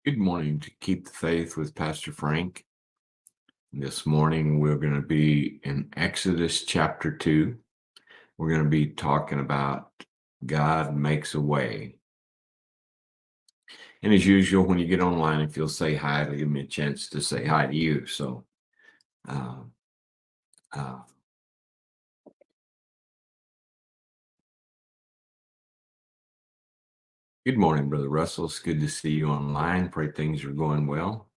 Good morning to Keep the Faith with Pastor Frank. This morning we're going to be in Exodus chapter 2. We're going to be talking about God makes a way. And as usual, when you get online, if you'll say hi, it'll give me a chance to say hi to you. So, uh, uh, good morning, Brother Russell. It's good to see you online. Pray things are going well.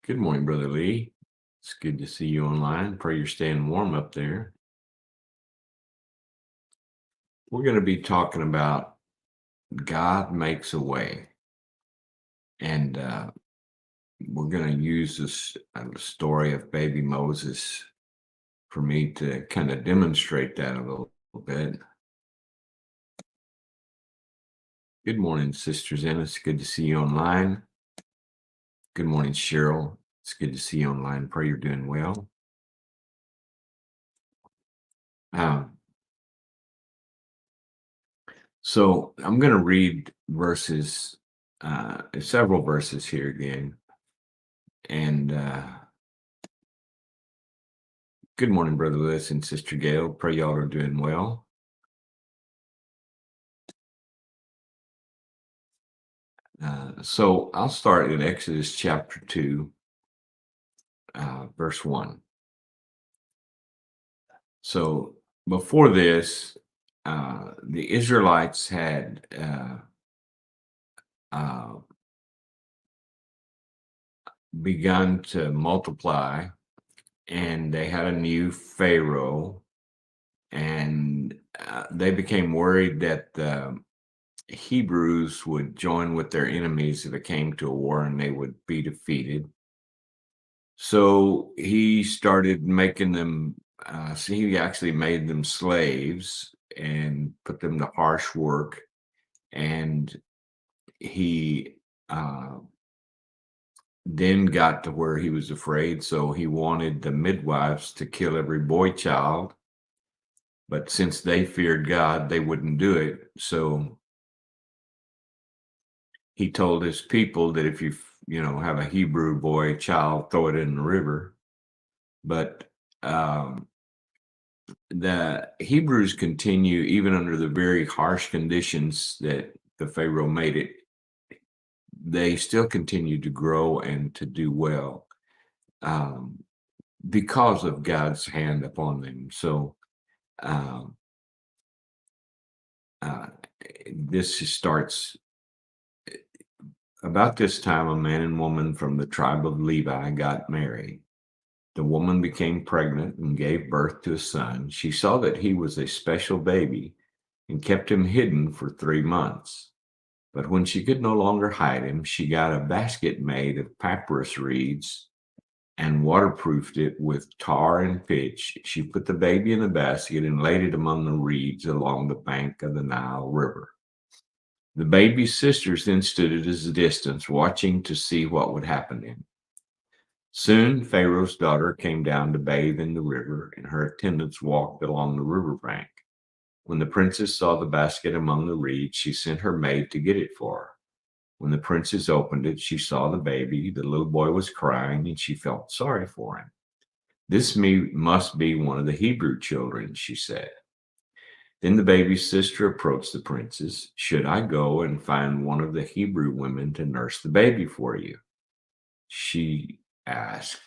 Good morning, Brother Lee. It's good to see you online. Pray you're staying warm up there. We're going to be talking about God makes a way. And we're going to use this story of baby Moses for me to kind of demonstrate that a little bit. Good morning, Sister Zen. It's good to see you online. Good morning, Cheryl. It's good to see you online. Pray you're doing well. Um, so I'm going to read several verses here again. And good morning, Brother Lewis and Sister Gail. Pray y'all are doing well. So I'll start in Exodus chapter 2, verse 1. So before this, the Israelites had uh, begun to multiply, and they had a new Pharaoh, and they became worried that the Hebrews would join with their enemies if it came to a war and they would be defeated. So he started making them, so he actually made them slaves and put them to harsh work. And he then got to where he was afraid. So he wanted the midwives to kill every boy child. But since they feared God, they wouldn't do it. So he told his people that if you have a Hebrew boy child, throw it in the river. But the Hebrews continue, even under the very harsh conditions that the Pharaoh made it, they still continue to grow and to do well because of God's hand upon them. So um, uh, this starts about this time. A man and woman from the tribe of Levi got married. The woman became pregnant and gave birth to a son. She saw that he was a special baby and kept him hidden for 3 months. But when she could no longer hide him, she got a basket made of papyrus reeds and waterproofed it with tar and pitch. She put the baby in the basket and laid it among the reeds along the bank of the Nile River. The baby's sisters then stood at a distance, watching to see what would happen to him. Soon Pharaoh's daughter came down to bathe in the river, and her attendants walked along the river bank. When the princess saw the basket among the reeds, she sent her maid to get it for her. When the princess opened it, she saw the baby. The little boy was crying, and she felt sorry for him. This must be one of the Hebrew children, she said. Then the baby's sister approached the princess. Should I go and find one of the Hebrew women to nurse the baby for you? She asked.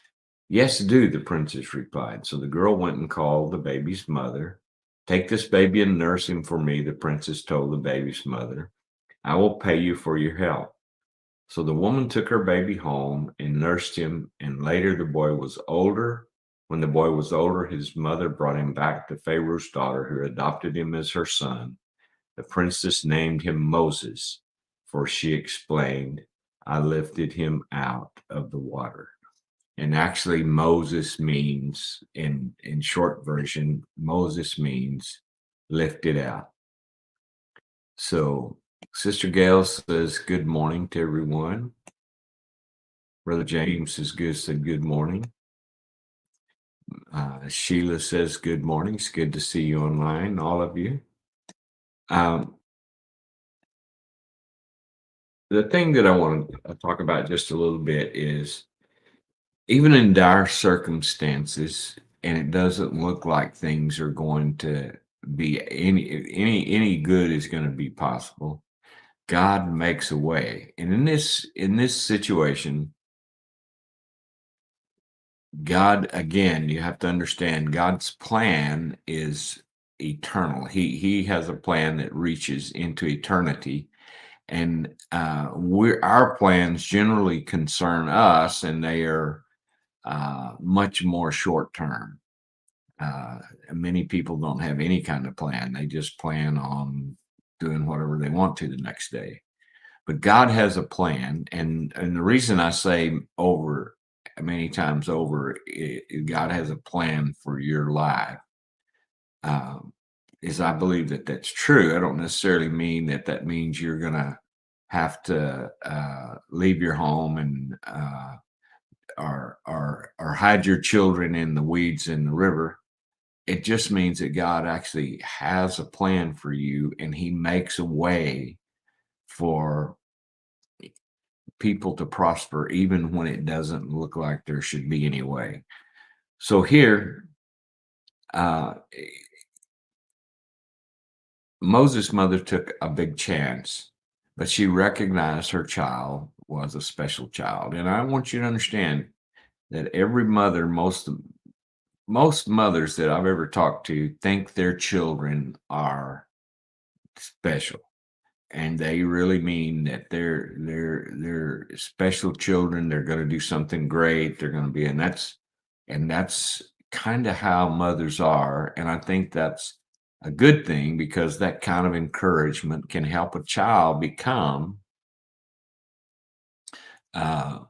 Yes, do, the princess replied. So the girl went and called the baby's mother. Take this baby and nurse him for me, the princess told the baby's mother. I will pay you for your help. So the woman took her baby home and nursed him, and later the boy was older. When the boy was older, his mother brought him back to Pharaoh's daughter, who adopted him as her son. The princess named him Moses, for she explained, I lifted him out of the water. And actually, Moses means, in short version, Moses means lifted out. So Sister Gail says, good morning to everyone. Brother James said good morning. Sheila says good morning. It's good to see you online, all of you. The thing that I want to talk about just a little bit is even in dire circumstances, and it doesn't look like things are going to be any good is going to be possible. God makes a way, and in this situation, God, again, you have to understand God's plan is eternal. He has a plan that reaches into eternity, and we're our plans generally concern us, and they are much more short term. Uh, Many people don't have any kind of plan; they just plan on doing whatever they want to the next day. But God has a plan, and the reason I say over many times over, God has a plan for your life. Um, is I believe that that's true. I don't necessarily mean that that means you're gonna have to leave your home and or hide your children in the weeds in the river. It just means that God actually has a plan for you, and He makes a way for people to prosper even when it doesn't look like there should be any way. So here, uh, Moses' mother took a big chance, but she recognized her child was a special child. And I want you to understand that every mother, most mothers that I've ever talked to think their children are special. And they really mean that they're special children. They're going to do something great. They're going to be, and that's kind of how mothers are. And I think that's a good thing because that kind of encouragement can help a child become uh,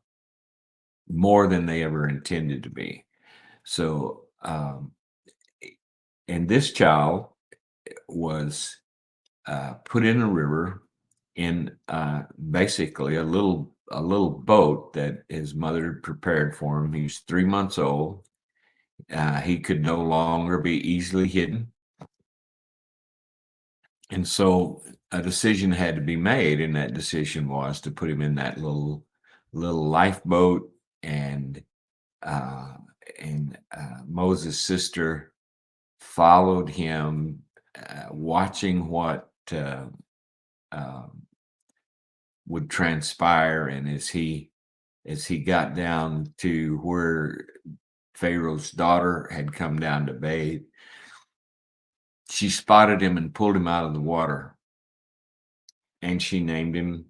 more than they ever intended to be. So, and this child was put in a river in basically a little boat that his mother had prepared for him. He was 3 months old. He could no longer be easily hidden, and so a decision had to be made, and that decision was to put him in that little lifeboat. And uh, Moses' sister followed him, watching what um, would transpire. And as he got down to where Pharaoh's daughter had come down to bathe, she spotted him and pulled him out of the water, and she named him,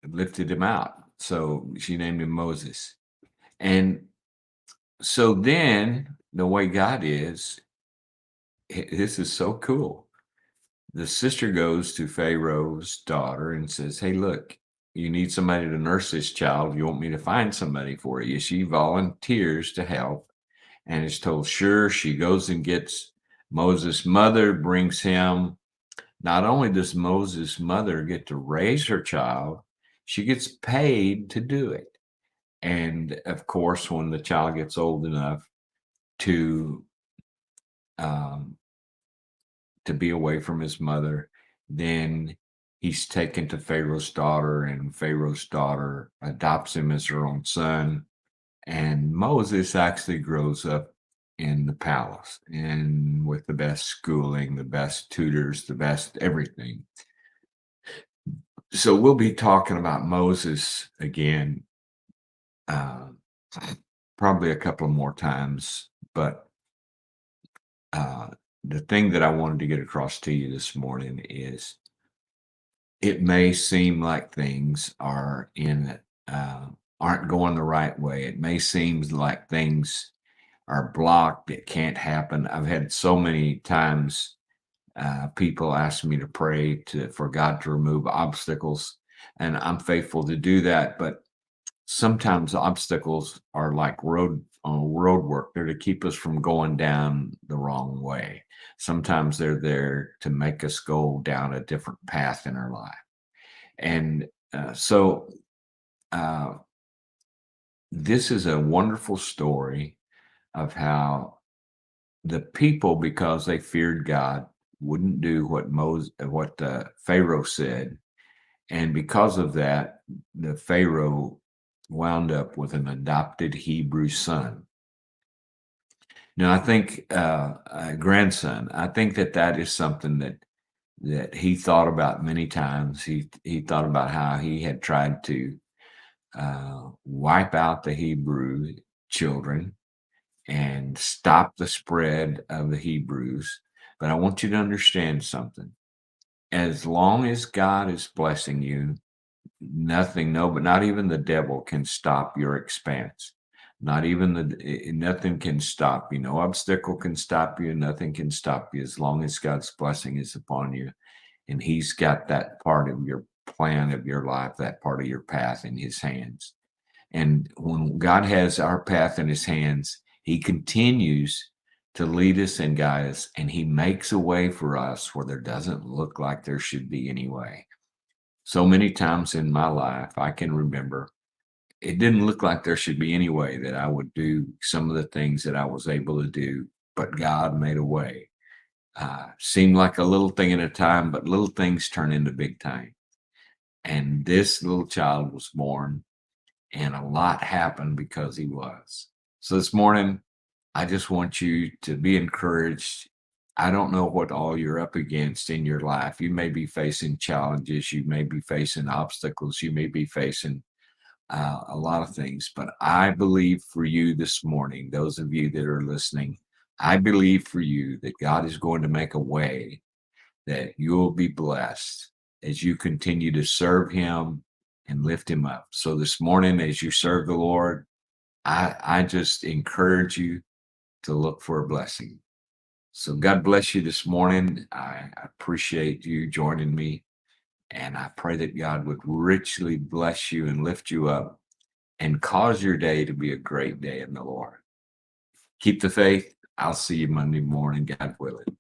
lifted him out. So she named him Moses. And so then the way God is, this is so cool. The sister goes to Pharaoh's daughter and says, "Hey, look, you need somebody to nurse this child. You want me to find somebody for you?" She volunteers to help and is told, sure. She goes and gets Moses' mother, brings him. Not only does Moses' mother get to raise her child, she gets paid to do it. And of course, when the child gets old enough to um, to be away from his mother, then he's taken to Pharaoh's daughter, and Pharaoh's daughter adopts him as her own son. And Moses actually grows up in the palace and with the best schooling, the best tutors, the best everything. So we'll be talking about Moses again, uh, probably a couple more times. But uh, the thing that I wanted to get across to you this morning is it may seem like things uh, aren't going the right way. It may seem like things are blocked. It can't happen. I've had so many times people ask me to pray for God to remove obstacles, and I'm faithful to do that. But sometimes obstacles are like road work. They're to keep us from going down the wrong way. Sometimes they're there to make us go down a different path in our life. And so uh, this is a wonderful story of how the people, because they feared God, wouldn't do what Pharaoh said, And because of that, the Pharaoh wound up with an adopted Hebrew son. Now, I think a grandson. I think that that is something that he thought about many times. He thought about how he had tried to wipe out the Hebrew children and stop the spread of the Hebrews. But I want you to understand something. As long as God is blessing you, nothing, no, but not even the devil can stop your expanse. Not even nothing can stop you. No obstacle can stop you. Nothing can stop you as long as God's blessing is upon you. And He's got that part of your plan of your life, that part of your path in His hands. And when God has our path in His hands, He continues to lead us and guide us, and He makes a way for us where there doesn't look like there should be any way. So many times in my life, I can remember it didn't look like there should be any way that I would do some of the things that I was able to do, but God made a way. Seemed like a little thing at a time, but little things turn into big time. And this little child was born, and a lot happened because he was. So this morning, I just want you to be encouraged. I don't know what all you're up against in your life. You may be facing challenges, you may be facing obstacles, you may be facing a lot of things, but I believe for you this morning, those of you that are listening, I believe for you that God is going to make a way that you'll be blessed as you continue to serve Him and lift Him up. So this morning, as you serve the Lord, I just encourage you to look for a blessing. So God bless you this morning. I appreciate you joining me. And I pray that God would richly bless you and lift you up and cause your day to be a great day in the Lord. Keep the faith. I'll see you Monday morning, God willing.